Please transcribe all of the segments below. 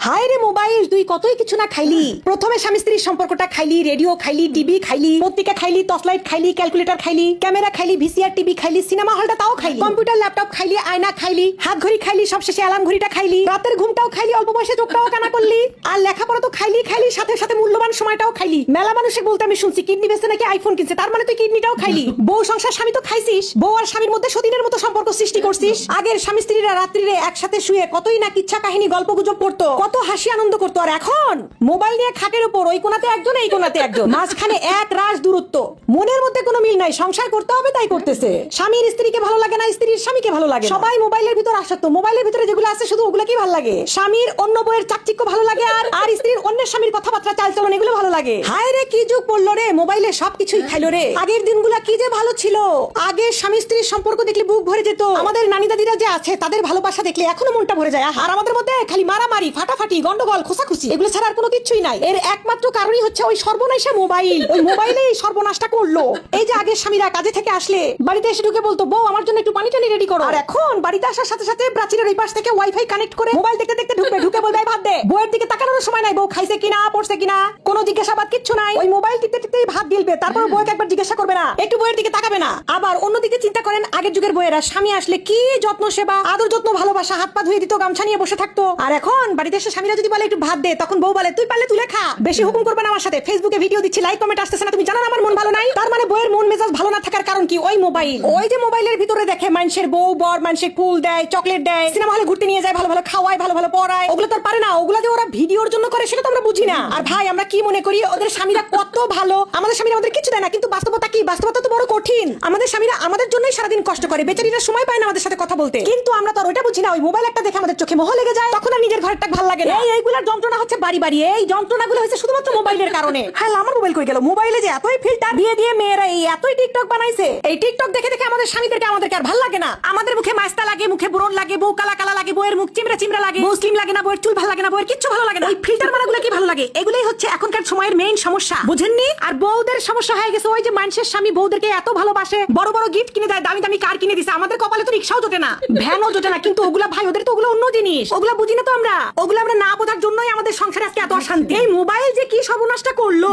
হায় রে মোবাইল, তুই কতই কিছু না খাইলি। প্রথমে স্বামী স্ত্রীর সম্পর্কটা খাইলি, রেডিও খাইলি, টিভি খাইলি, পত্রিকা খাইলি, টর্চ লাইট খাইলি, ক্যালকুলেটর খাইলি, ক্যামেরা খাইলি, ভিসিআর টিভি খাইলি, সিনেমা হলটা তাও খাইলি, কম্পিউটার ল্যাপটপ খাইলি, আয়না খাইলি, হাত ঘড়ি খাইলি, সবশেষে অ্যালার্ম ঘড়িটা খাইলি, রাতের ঘুমটাও খাইলি, অল্প বয়সে চোখটাও কানা করলি, আর লেখাপড়া তো খাইলি খাইলি, সাথে সাথে মূল্যবান সময়টাও খাইলি। মেলা মানুষে বলতে আমি শুনছি কিডনি বেচে নাকি আইফোন কিনছে, তার মানে তুই কিডনিটাও খাইলি। বউ সংসার স্বামী তো খাইছিস, বউ আর স্বামীর মধ্যে সতীনের মতো সম্পর্ক সৃষ্টি করছিস। আগের স্বামী স্ত্রীরা রাত্রিরে একসাথে শুয়ে কতই না কিচ্ছা কাহিনী গল্প গুজব করতো, কত হাসি আনন্দ করতো। আর এখন মোবাইল নিয়ে খাটের উপর ওই কোনাতে একজন এই কোনাতে একজন, মাঝখানে এক রাশ দূরত্ব। মনের মধ্যে কোনো মিল নাই, সংসার করতে হবে তাই করতেছে। স্বামীর স্ত্রীকে ভালো লাগে না, স্ত্রীর স্বামীকে ভালো লাগে। সবাই মোবাইলের ভিতর আসক্ত, মোবাইলের ভিতরে যেগুলো আছে শুধু ওগুলো কি ভালো লাগে। স্বামীর অন্য বইয়ের চাকচিক্য ভালো লাগে, আর স্ত্রীর অন্যের স্বামীর কথাবার্তা চালচলন এগুলো ভালো লাগে। হায় রে কি যুগ পড়লো রে, মোবাইলে সবকিছুই খাইলো রে। আগের দিনগুলা কি যে ভালো ছিল। আগে স্বামী স্ত্রীর সম্পর্ক দেখলে বুক ভরে যেত। আমাদের নানি দাদিরা যে আছে তাদের ভালোবাসা দেখলে এখনো মনটা ভরে যায়। আর আমাদের মধ্যে খালি মারামারি, ফাটাফাটি, গন্ডগোল, খোসাখুসি, এগুলো ছাড়া আর কোনো কিছুই নাই। এর একমাত্র কারণই হচ্ছে ওই সর্বনাশা মোবাইল। ওই মোবাইলেই সর্বনাশটা করলো। এই যে আগের স্বামীরা কাজে থেকে আসলে বাড়িতে এসে ঢুকে বলতো, বউ আমার জন্য একটু পানি টানি রেডি করো। আর এখন বাড়িতে আসার সাথে সাথে প্রাচীরের ওই পাশ থেকে ওয়াইফাই কানেক্ট করে মোবাইল দেখতে দেখতে ঢুকে বলবে ভাত দে। বউয়ের দিকে তাকানোর সময় নাই, বউ খাইছে কিনা, পড়ছে কিনা, কোনো জিজ্ঞাসাবাদ কিচ্ছু নাই। ওই মোবাইল টিপতে টিপতেই ভাত গিলবে, তারপর বউকে একবার জিজ্ঞাসা করবে না, একটু বউয়ের দিকে তাকাবে না। আবার অন্যদিকে চিন্তা করেন, আগের যুগের বউয়েরা স্বামী আসলে কি যত্ন সেবা, আদর যত্ন, ভালোবাসা, হাত পা ধুয়ে দিত, গামছা নিয়ে বসে থাকতো। আর এখন বাড়িতে এসে স্বামীরা যদি বলে একটু ভাত দে, তখন বউ বলে তুই পারলে তুলে খা, বেশি হুকুম করবে না আমার সাথে। ফেসবুকে ভিডিও দিচ্ছি, লাইক কমেন্ট আসতেছে না, তুমি জানো না আমার মন ভালো নাই। তার মানে বউয়ের মন মেজাজ ভালো না থাকার কারণ কি? ওই মোবাইল। ওই যে মোবাইলের ভিতরে দেখে মানুষের বউ বর মানুষের কুল দেয়, চকলেট দেয়, সিনেমা হলে ঘুরতে নিয়ে যায়, ভালো ভালো খাওয়ায়, ভালো ভালো পড়ায়। ওগুলো তো পারে না, ওগুলো যে ওরা ভিডিওর জন্য করে সেটা তো আমরা বুঝি না। আর ভাই আমরা কি মনে করি ওদের স্বামীরা কত ভালো, আমাদের স্বামীরা আমাদের কিছু দেয় না। কিন্তু বাস্তবতা কি? বাস্তবতা তো বড় কঠিন। আমাদের স্বামীরা আমাদের জন্যই সারাদিন কষ্ট করে, বেচারিরা সময় পায় না আমাদের সাথে কথা বলতে। কিন্তু আমরা তো আর ওইটা বুঝি না। ওই মোবাইল একটা দেখে আমাদের চোখে মোহ লেগে যায়, তখন আর নিজের ঘরটা ভালো লাগে না। এইগুলার যন্ত্রণা হচ্ছে বাড়ি বাড়ি। এই যন্ত্রণাগুলো হচ্ছে শুধুমাত্র মোবাইলের কারণে। হ্যাঁ, আমার মোবাইল কই গেল? মোবাইলে যে এতই ফিল্টার দিয়ে দিয়ে মেয়েরা এই এতই টিকটক বানাইছে, এই টিকটক দেখে দেখে আমাদের স্বামীদেরকে আমাদেরকে আর ভালো লাগে না। আমাদের মুখে মাস্তা লাগে, মুখে ব্রণ লাগে, বউ কালা কালা লাগে, বউয়ের মুখ চিমড়া চিমড়া লাগে, মুসলিম লাগে না, বউয়ের চুল ভালো লাগে না, বউয়ের কিচ্ছু ভালো লাগে না। ওই ফিল্টার মারাগুলো কি ভালো লাগে? এগুলাই হচ্ছে এখনকার সময়ের মেইন সমস্যা, বুঝেননি? আর বউদের সমস্যা হয়ে গেছে ওই যে মানুষের স্বামী বউদেরকে এত ভালোবাসে, বড় বড় গিফট কিনে দেয়, দামি দামি কার কিনে দিছে। আমাদের কপালে তো রিক্সাও জোটে না, ভ্যানও জোটে না। কিন্তু ওগুলা ভাই, ওদের তো ওগুলো অন্য জিনিস, ওগুলা বুঝি না তো আমরা। ওগুলো আমরা না বোঝার জন্যই আমাদের সংসারে আজকে এত অশান্তি। এই মোবাইল যে কি সর্বনাশটা করলো,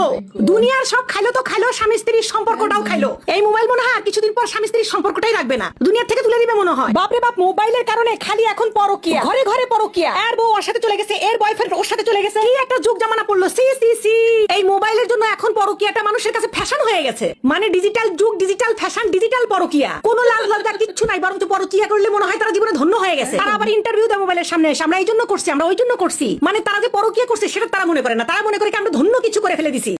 দুনিয়ার সব খাইলো তো খাইলো, স্বামী স্ত্রীর সম্পর্কটাও খাইলো। এই মোবাইল মনে হয় আর কিছুদিন পর স্বামী স্ত্রীর সম্পর্কটাই রাখবে না, দুনিয়া থেকে তুলে দিবে মনে হয়। বাপরে বাপ, মোবাইলের কারণে খালি এখন পরকিয়া, ঘরে ঘরে পরকিয়া। এর বউ ওর সাথে চলে গেছে, এর বয়ফ্রেন্ড ওর সাথে চলে গেছে। কি একটা যুগ জামানা পড়লো, সি সি সি। এই মোবাইলের জন্য এখন পরকিয়াটা মানুষের কাছে ফ্যাশন হয়ে গেছে। মানে ডিজিটাল যুগ, ডিজিটাল ফ্যাশন, ডিজিটাল পরকিয়া। কোনো লাল লজ্জা কিচ্ছু নাই, বরং পরকিয়া করলে মনে হয় তারা জীবনে ধন্য হয়ে গেছে। তারা আবার ইন্টারভিউ দেয় মোবাইলের সামনে এসে, আমরা এই জন্য করছি, আমরা ওই জন্য করছি। মানে তারা যে পরকিয়া করছে সেটা তারা মনে করে না, তারা মনে করে আমরা ধন্য কিছু করে ফেলে দিছি।